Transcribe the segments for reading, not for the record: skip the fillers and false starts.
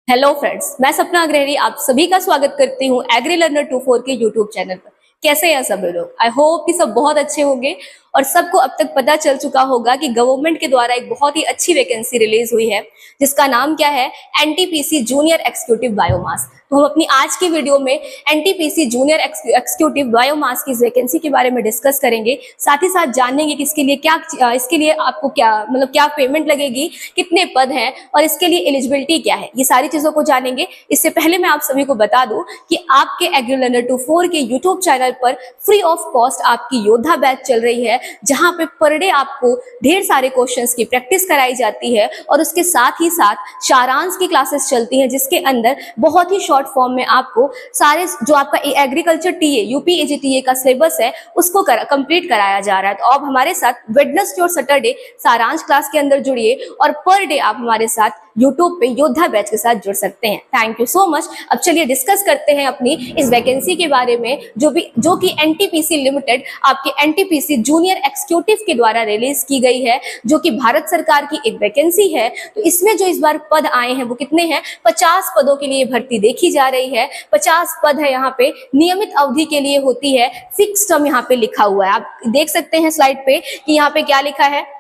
Hello friends, मैं सपना अग्रहरी आप सभी का स्वागत करती हूँ एग्री लर्नर 24 के यूट्यूब चैनल पर। कैसे हैं सभी लोग? आई होप कि सब बहुत अच्छे होंगे और सबको अब तक पता चल चुका होगा कि गवर्नमेंट के द्वारा एक बहुत ही अच्छी वैकेंसी रिलीज हुई है जिसका नाम क्या है, एनटीपीसी जूनियर एक्जीक्यूटिव बायोमास। तो हम अपनी आज की वीडियो में एनटीपीसी जूनियर एक्जीक्यूटिव बायोमास की वैकेंसी के बारे में डिस्कस करेंगे। साथ ही साथ जानेंगे कि इसके लिए आपको क्या पेमेंट लगेगी, कितने पद हैं और इसके लिए एलिजिबिलिटी क्या है, ये सारी चीजों को जानेंगे। इससे पहले मैं आप सभी को बता दूं कि आपके एग्री लर्नर 24 के यूट्यूब चैनल पर फ्री ऑफ कॉस्ट आपकी योद्धा बैच चल रही है, जहां पे पर डे आपको ढेर सारे क्वेश्चंस की प्रैक्टिस कराई जाती है और उसके साथ ही साथ सारांश की क्लासेस चलती हैं, जिसके अंदर बहुत ही शॉर्ट फॉर्म में आपको सारे जो आपका एग्रीकल्चर टीए यूपी एजीटीए का सिलेबस है उसको कंप्लीट कराया जा रहा है। तो आप हमारे साथ वेडनेसडे और सैटरडे सारांश क्लास के अंदर जुड़िए और पर डे आप हमारे साथ यूट्यूब पे योद्धा बैच के साथ जुड़ सकते हैं। Thank you so much. अब चलिए डिस्कस करते हैं अपनी इस वैकेंसी के बारे में जो कि एनटीपीसी लिमिटेड आपके एनटीपीसी जूनियर एक्जीक्यूटिव के द्वारा रिलीज की गई है, जो कि भारत सरकार की एक वैकेंसी है। तो इसमें जो इस बार पद आए हैं वो कितने हैं? 50 पदों के लिए भर्ती देखी जा रही है। 50 पद है यहाँ पे, नियमित अवधि के लिए होती है, फिक्स टर्म यहाँ पे लिखा हुआ है। आप देख सकते हैं स्लाइड पे कि यहाँ पे क्या लिखा है।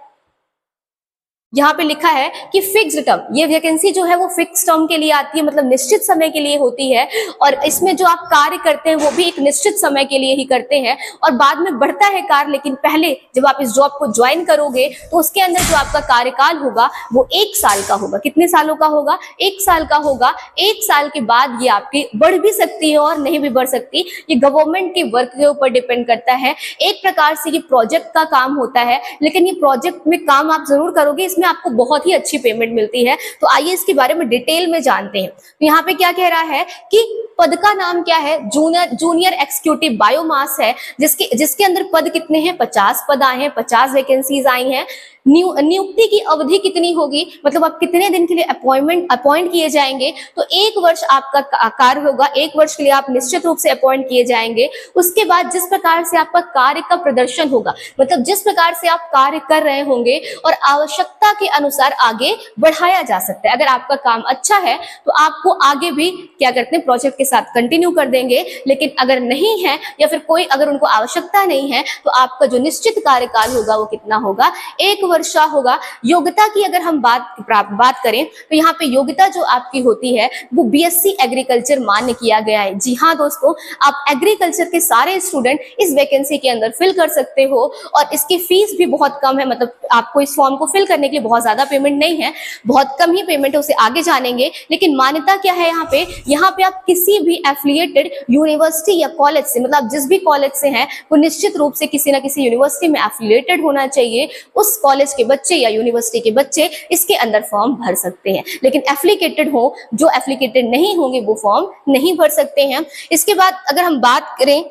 यहाँ पे लिखा है कि फिक्स्ड टर्म, ये वैकेंसी जो है वो फिक्स टर्म के लिए आती है, मतलब निश्चित समय के लिए होती है और इसमें जो आप कार्य करते हैं वो भी एक निश्चित समय के लिए ही करते हैं और बाद में बढ़ता है कार्य। लेकिन पहले जब आप इस जॉब को ज्वाइन करोगे तो उसके अंदर जो आपका कार्यकाल होगा वो 1 साल का होगा। कितने सालों का होगा? 1 साल का होगा। 1 साल के बाद ये आपकी बढ़ भी सकती है और नहीं भी बढ़ सकती, ये गवर्नमेंट के वर्क के ऊपर डिपेंड करता है। एक प्रकार से ये प्रोजेक्ट का काम होता है, लेकिन ये प्रोजेक्ट में काम आप जरूर करोगे, इसमें आपको बहुत ही अच्छी पेमेंट मिलती है। तो आइए इसके बारे में डिटेल में जानते हैं। तो यहाँ पे क्या कह रहा है कि पद का नाम क्या है? जूनियर एक्जीक्यूटिव बायोमास है, जिसके अंदर पद कितने हैं? 50 पद आए हैं, 50 वैकेंसीज आई हैं। नियुक्ति की अवधि कितनी होगी, मतलब आप कितने दिन के लिए अपॉइंट किए जाएंगे? तो 1 वर्ष आपका कार्य होगा। 1 वर्ष के लिए आप निश्चित रूप से अपॉइंट किए जाएंगे। उसके बाद जिस प्रकार से आपका कार्य का प्रदर्शन होगा, मतलब जिस प्रकार से आप कार्य कर रहे होंगे और आवश्यकता के अनुसार आगे बढ़ाया जा सकता है। अगर आपका काम अच्छा है तो आपको आगे भी क्या करते हैं, प्रोजेक्ट के साथ कंटिन्यू कर देंगे। लेकिन अगर नहीं है या फिर अगर उनको आवश्यकता नहीं है तो आपका जो निश्चित कार्यकाल होगा वो कितना होगा? 1 वर्ष होगा। योग्यता की अगर हम बात करें तो यहाँ पे योग्यता जो आपकी होती है वो बीएससी एग्रीकल्चर मान्य किया गया है। जी हाँ दोस्तों, आप एग्रीकल्चर के सारे स्टूडेंट इस वैकेंसी के अंदर फिल कर सकते हो और इसकी फीस भी बहुत कम है। मतलब आपको इस फॉर्म को फिल करने के लिए बहुत ज्यादा पेमेंट नहीं है, बहुत कम ही पेमेंट है, उसे आगे जानेंगे। लेकिन मान्यता क्या है यहाँ पे आप किसी भी एफिलिएटेड यूनिवर्सिटी या कॉलेज से, मतलब जिस भी कॉलेज से हैं वो निश्चित रूप से किसी ना किसी यूनिवर्सिटी में एफिलिएटेड होना चाहिए। उस कॉलेज के बच्चे या यूनिवर्सिटी के बच्चे इसके अंदर फॉर्म भर सकते हैं। लेकिन एफिलिएटेड हो, जो एफिलिएटेड नहीं होंगे वो फॉर्म नहीं भर सकते हैं। इसके बाद अगर हम बात करें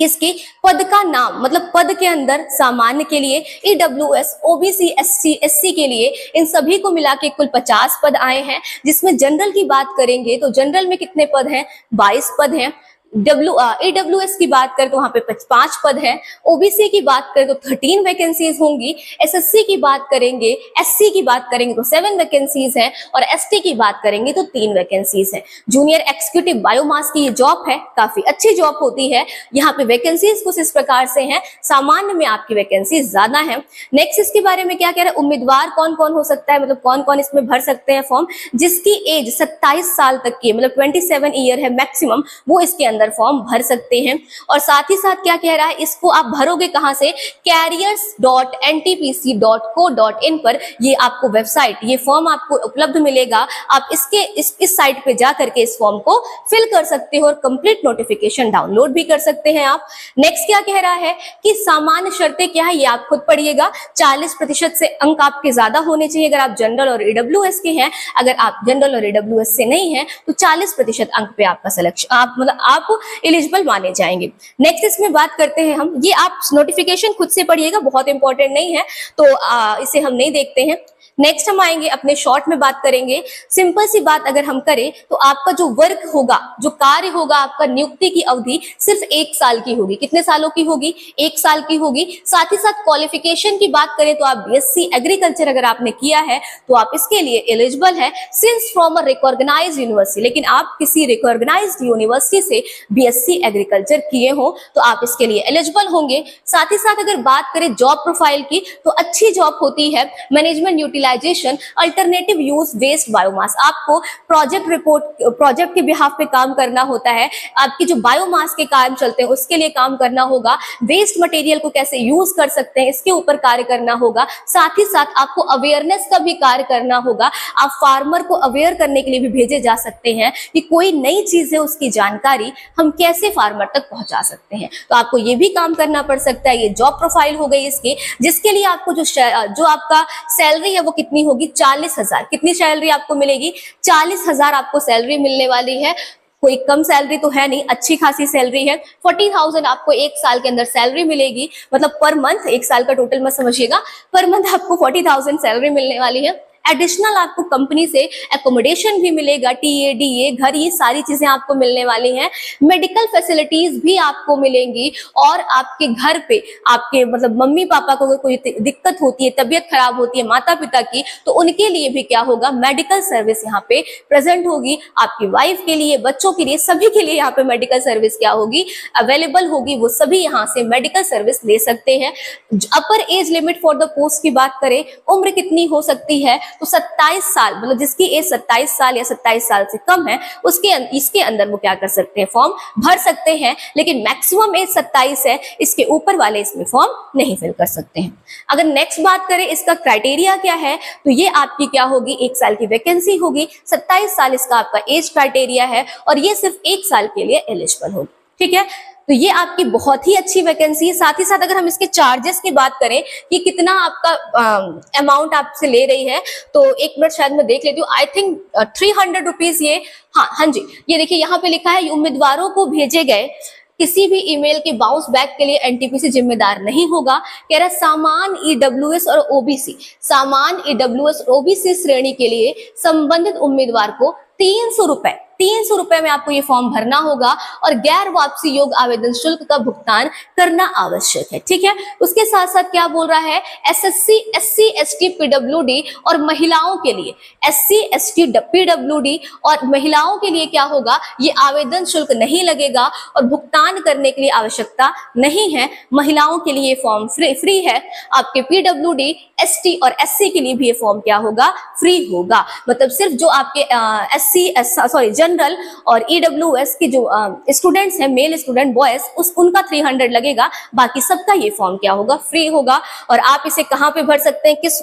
किसकी, पद का नाम, मतलब पद के अंदर सामान्य के लिए, ईडब्ल्यूएस, ओबीसी, एससी, एससी के लिए, इन सभी को मिला के कुल 50 पद आए हैं। जिसमें जनरल की बात करेंगे तो जनरल में कितने पद हैं? 22 पद हैं। ईडब्ल्यूएस की बात करें तो वहां पे 5 पद हैं। ओबीसी की बात करें तो 13 वैकेंसीज होंगी। एसएससी की बात करेंगे, एससी की बात करेंगे तो 7 वैकेंसीज हैं और एसटी की बात करेंगे तो 3 वैकेंसीज हैं। जूनियर एक्जीक्यूटिव बायोमास की ये जॉब है, काफी अच्छी जॉब होती है। यहाँ पे वैकेंसीज कुछ इस प्रकार से हैं, सामान्य में आपकी वैकेंसी ज्यादा है। नेक्स्ट इसके बारे में क्या कह रहा है, उम्मीदवार कौन कौन हो सकता है, मतलब कौन कौन इसमें भर सकते हैं फॉर्म? जिसकी एज 27 साल तक की, मतलब 27 ईयर है मैक्सिमम, वो इसके अंदर फॉर्म भर सकते हैं। और साथ ही साथ क्या कह रहा है, इसको आप भरोगे कहां से? careers.ntpc.co.in पर ये आपको वेबसाइट, ये फॉर्म आपको उपलब्ध मिलेगा। आप इस साइट पे जा करके इस फॉर्म को फिल कर सकते हो और कंप्लीट नोटिफिकेशन डाउनलोड भी कर सकते हैं आप। नेक्स्ट क्या कह रहा है कि सामान्य शर्तें क्या है, ये आप खुद पढ़िएगा। 40% से अंक आपके ज्यादा होने चाहिए अगर आप जनरल और ईडब्ल्यूएस के हैं। अगर आप जनरल और ईडब्ल्यूएस से नहीं है तो 40% अंक पे आपका सिलेक्शन, आप एलिजिबल माने जाएंगे। नेक्स्ट इसमें बात करते हैं हम, ये आप नोटिफिकेशन खुद से पढ़िएगा, बहुत इंपॉर्टेंट नहीं है तो इसे हम नहीं देखते हैं। नेक्स्ट हम आएंगे अपने शॉर्ट में बात करेंगे। सिंपल सी बात अगर हम करें तो आपका जो वर्क होगा, जो कार्य होगा, आपका नियुक्ति की अवधि सिर्फ 1 साल की होगी। कितने सालों की होगी? 1 साल की होगी। साथ ही साथ क्वालिफिकेशन की बात करें तो आप बीएससी एग्रीकल्चर अगर आपने किया है तो आप इसके लिए एलिजिबल है since from a recognized university. लेकिन आप किसी रिकॉग्नाइज्ड यूनिवर्सिटी से बीएससी एग्रीकल्चर किए हो तो आप इसके लिए एलिजिबल होंगे। साथ ही साथ अगर बात करें जॉब प्रोफाइल की तो अच्छी जॉब होती है management utilization alternative use waste biomass. आपको प्रोजेक्ट के बिहाफ पे काम करना होता है। आपकी जो बायोमास के काम चलते हैं उसके लिए काम करना होगा। वेस्ट मटेरियल को कैसे यूज कर सकते हैं इसके ऊपर कार्य करना होगा। साथ ही साथ आपको अवेयरनेस का भी कार्य करना होगा। आप फार्मर को अवेयर करने के लिए भी भेजे जा सकते हैं कि कोई नई चीज है उसकी जानकारी हम कैसे फार्मर तक पहुंचा सकते हैं। तो आपको ये भी काम करना पड़ सकता है। ये जॉब प्रोफाइल हो गई इसकी, जिसके लिए आपको जो आपका सैलरी है वो कितनी होगी? 40,000। कितनी सैलरी आपको मिलेगी? 40,000 आपको सैलरी मिलने वाली है। कोई कम सैलरी तो है नहीं, अच्छी खासी सैलरी है। 40,000 आपको 1 साल के अंदर सैलरी मिलेगी। मतलब पर मंथ, 1 साल का टोटल मत समझिएगा, पर मंथ आपको 40,000 सैलरी मिलने वाली है। एडिशनल आपको कंपनी से एकोमोडेशन भी मिलेगा, टीए डीए घर, ये सारी चीजें आपको मिलने वाली हैं। मेडिकल फैसिलिटीज भी आपको मिलेंगी और आपके घर पे आपके मतलब मम्मी पापा को अगर कोई दिक्कत होती है, तबीयत खराब होती है माता पिता की, तो उनके लिए भी क्या होगा? मेडिकल सर्विस यहाँ पे प्रेजेंट होगी। आपकी वाइफ के लिए, बच्चों के लिए, सभी के लिए यहाँ पे मेडिकल सर्विस क्या होगी? अवेलेबल होगी। वो सभी यहाँ से मेडिकल सर्विस ले सकते हैं। अपर age limit for the post की बात करें, उम्र कितनी हो सकती है? तो 27 साल, मतलब जिसकी एज 27 साल या 27 साल से कम है इसके अंदर वो क्या कर सकते हैं? फॉर्म भर सकते हैं। लेकिन मैक्सिमम एज 27 है, इसके ऊपर वाले इसमें फॉर्म नहीं फिल कर सकते हैं। अगर नेक्स्ट बात करें इसका क्राइटेरिया क्या है, तो ये आपकी क्या होगी? 1 साल की वैकेंसी होगी। 27 साल इसका आपका एज क्राइटेरिया है और ये सिर्फ 1 साल के लिए एलिजिबल होगी। ठीक है, तो ये आपकी बहुत ही अच्छी वैकेंसी है। साथ ही साथ अगर हम इसके चार्जेस की बात करें कि कितना आपका अमाउंट आपसे ले रही है, तो एक मिनट शायद मैं देख लेती हूँ। आई थिंक 300 रुपीज ये, हाँ जी, ये देखिए यहाँ पे लिखा है उम्मीदवारों को भेजे गए किसी भी ईमेल के बाउंस बैक के लिए एनटीपीसी जिम्मेदार नहीं होगा। कह रहा है सामान ईडब्ल्यूएस और ओबीसी, सामान ईडब्ल्यूएस और ओबीसी श्रेणी के लिए संबंधित उम्मीदवार को 300 रुपए में आपको ये फॉर्म भरना होगा और गैर वापसी योग्य आवेदन शुल्क का भुगतान करना आवश्यक है। ठीक है, उसके साथ साथ क्या बोल रहा है? एसएससी, एससी, एसटी, पीडब्ल्यूडी और महिलाओं के लिए, एससी, एसटी, पीडब्ल्यूडी और महिलाओं के लिए क्या होगा? ये आवेदन शुल्क नहीं लगेगा और भुगतान करने के लिए आवश्यकता नहीं है। महिलाओं के लिए फॉर्म फ्री है। आपके पीडब्ल्यूडी, एसटी और एससी के लिए भी ये फॉर्म क्या होगा? फ्री होगा। मतलब सिर्फ जो आपके जनरल और ईडब्ल्यूएस के जो स्टूडेंट्स हैं, मेल स्टूडेंट बॉयज, उनका 300 लगेगा। बाकी सबका ये फॉर्म क्या होगा? फ्री होगा। और आप इसे कहाँ पे भर सकते हैं? किस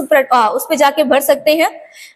उस पे जाके भर सकते हैं?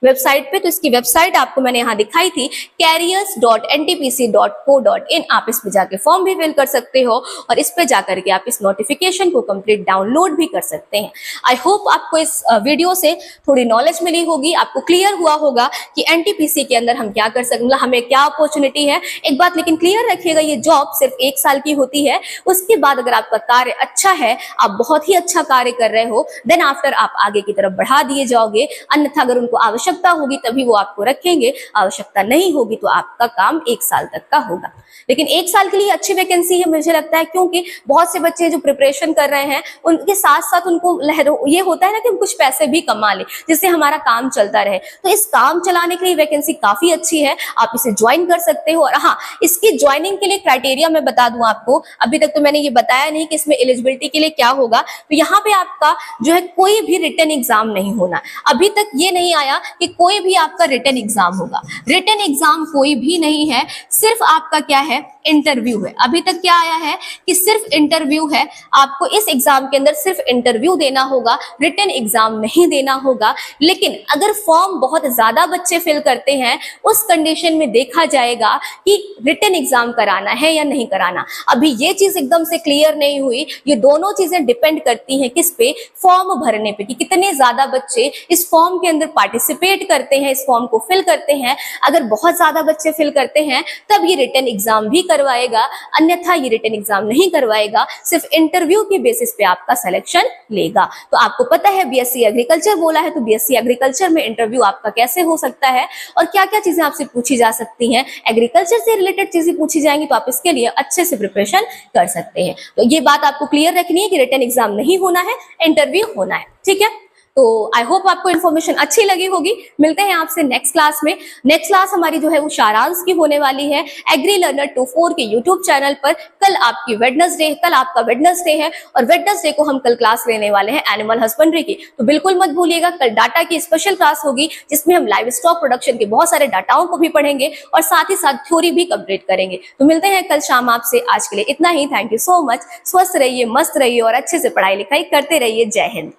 वेबसाइट पे। तो इसकी वेबसाइट आपको मैंने यहाँ दिखाई थी, careers.ntpc.co.in। आप इस पे जाके फॉर्म भी फिल कर सकते हो और इस पे जाकर के आप इस नोटिफिकेशन को कंप्लीट डाउनलोड भी कर सकते हैं। आई होप आपको इस वीडियो से थोड़ी नॉलेज मिली होगी, आपको क्लियर हुआ होगा कि एनटीपीसी के अंदर हम क्या कर सकते, मतलब हमें क्या अपॉर्चुनिटी है। एक बात लेकिन क्लियर रखिएगा, ये जॉब सिर्फ 1 साल की होती है। उसके बाद अगर आपका कार्य अच्छा है, आप बहुत ही अच्छा कार्य कर रहे हो, देन आफ्टर आप आगे की तरफ बढ़ा दिए जाओगे। अन्यथा अगर उनको आवश्यकता होगी तभी वो आपको रखेंगे, आवश्यकता नहीं होगी तो आपका काम 1 साल तक का होगा। लेकिन 1 साल के लिए अच्छी वैकेंसी है मुझे लगता है, क्योंकि बहुत से बच्चे जो प्रिपरेशन कर रहे हैं उनके साथ साथ उनको ये होता है ना कि हम कुछ पैसे भी कमा ले जिससे हमारा काम चलता रहे। तो इस काम चलाने के लिए वैकेंसी काफी अच्छी है, आप इसे ज्वाइन कर सकते हो। और हाँ, इसकी ज्वाइनिंग के लिए क्राइटेरिया मैं बता दूं आपको, अभी तक तो मैंने ये बताया नहीं कि इसमें एलिजिबिलिटी के लिए क्या होगा। तो यहाँ पे आपका जो है कोई भी रिटन एग्जाम नहीं होना। अभी तक ये नहीं आया कि कोई भी आपका रिटन एग्जाम होगा। रिटन एग्जाम कोई भी नहीं है, सिर्फ आपका क्या है? इंटरव्यू है। अभी तक क्या आया है कि सिर्फ इंटरव्यू है। आपको इस एग्जाम के अंदर सिर्फ इंटरव्यू देना होगा, रिटन एग्जाम नहीं देना होगा। लेकिन अगर फॉर्म बहुत ज्यादा बच्चे फिल करते हैं, उस कंडीशन में देखा जाएगा कि रिटन एग्जाम कराना है या नहीं कराना। अभी ये चीज एकदम से क्लियर नहीं हुई। ये दोनों चीजें डिपेंड करती हैं किस पे? फॉर्म भरने पे, कि कितने ज्यादा बच्चे इस फॉर्म के अंदर पार्टिसिपेट करते हैं, इस फॉर्म को फिल करते हैं। अगर बहुत ज्यादा बच्चे फिल करते हैं तब ये रिटन एग्जाम भी करवाएगा, अन्यथा ये रिटन एग्जाम नहीं करवाएगा, सिर्फ इंटरव्यू के बेसिस पे आपका सिलेक्शन लेगा। तो आपको पता है बीएससी एग्रीकल्चर बोला है, तो बीएससी एग्रीकल्चर में इंटरव्यू आपका कैसे हो सकता है और क्या क्या चीजें आपसे पूछी जा सकती हैं, एग्रीकल्चर से रिलेटेड चीजें पूछी जाएंगी, तो आप इसके लिए अच्छे से प्रिपरेशन कर सकते हैं। तो ये बात आपको क्लियर रखनी है कि रिटन एग्जाम नहीं होना है, इंटरव्यू होना है, ठीक है। तो आई होप आपको इन्फॉर्मेशन अच्छी लगी होगी। मिलते हैं आपसे नेक्स्ट क्लास में। नेक्स्ट क्लास हमारी जो है वो सारांश की होने वाली है एग्री लर्नर 24 के यूट्यूब चैनल पर। कल आपका वेडनेसडे है और वेडनेसडे को हम कल क्लास लेने वाले हैं एनिमल हस्बेंड्री की। तो बिल्कुल मत भूलिएगा, कल डाटा की स्पेशल क्लास होगी जिसमें हम लाइव स्टॉक प्रोडक्शन के बहुत सारे डाटाओं को भी पढ़ेंगे और साथ ही साथ थ्योरी भी कंप्लीट करेंगे। तो मिलते हैं कल शाम आपसे। आज के लिए इतना ही। Thank you so much. स्वस्थ रहिए, मस्त रहिए और अच्छे से पढ़ाई लिखाई करते रहिए। जय हिंद।